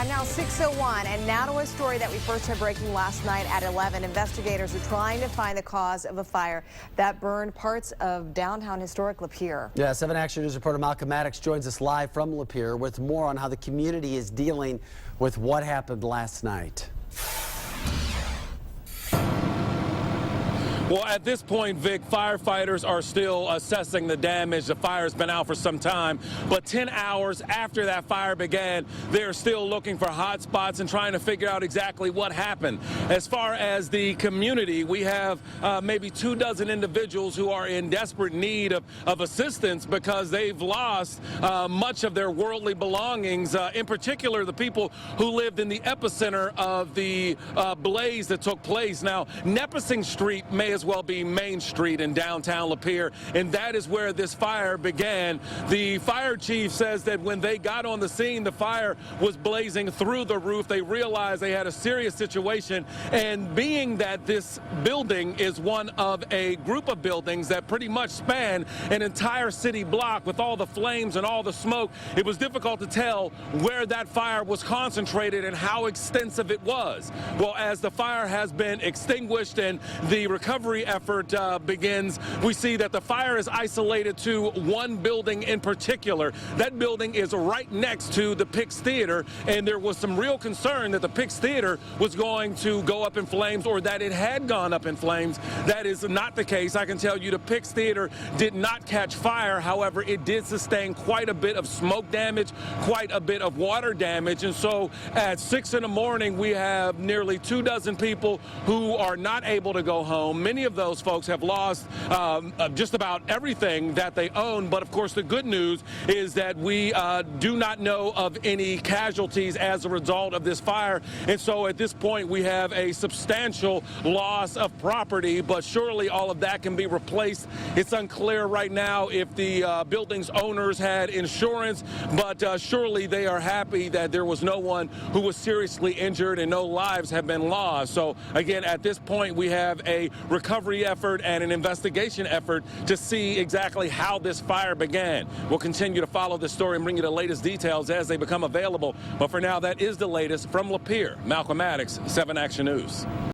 Now 6:01, and now to a story that we first heard breaking last night at 11. Investigators are trying to find the cause of a fire that burned parts of downtown historic Lapeer. Yeah, 7 Action News reporter Malcolm Maddox joins us live from Lapeer with more on how the community is dealing with what happened last night. Well, at this point, Vic, firefighters are still assessing the damage. The fire's been out for some time, but 10 hours after that fire began, they're still looking for hot spots and trying to figure out exactly what happened. As far as the community, we have maybe 24 individuals who are in desperate need of assistance because they've lost much of their worldly belongings, in particular the people who lived in the epicenter of the blaze that took place. Now, Nepessing Street may as well be Main Street in downtown Lapeer, and that is where this fire began. The fire chief says that when they got on the scene, the fire was blazing through the roof. They realized they had a serious situation, and being that this building is one of a group of buildings that pretty much span an entire city block with all the flames and all the smoke, it was difficult to tell where that fire was concentrated and how extensive it was. Well, as the fire has been extinguished and the recovery effort begins, we see that the fire is isolated to one building in particular. That building is right next to the Pix Theater, and there was some real concern that the Pix Theater was going to go up in flames or that it had gone up in flames. That is not the case. I can tell you the Pix Theater did not catch fire. However, it did sustain quite a bit of smoke damage, quite a bit of water damage, and so at 6 in the morning we have nearly 24 people who are not able to go home. Many of those folks have lost just about everything that they own, but of course the good news is that we do not know of any casualties as a result of this fire, and so at this point we have a substantial loss of property, but surely all of that can be replaced. It's unclear right now if the building's owners had insurance, but surely they are happy that there was no one who was seriously injured and no lives have been lost. So again, at this point we have a recovery effort and an investigation effort to see exactly how this fire began. We'll continue to follow this story and bring you the latest details as they become available. But for now, that is the latest from Lapeer. Malcolm Maddox, 7 Action News.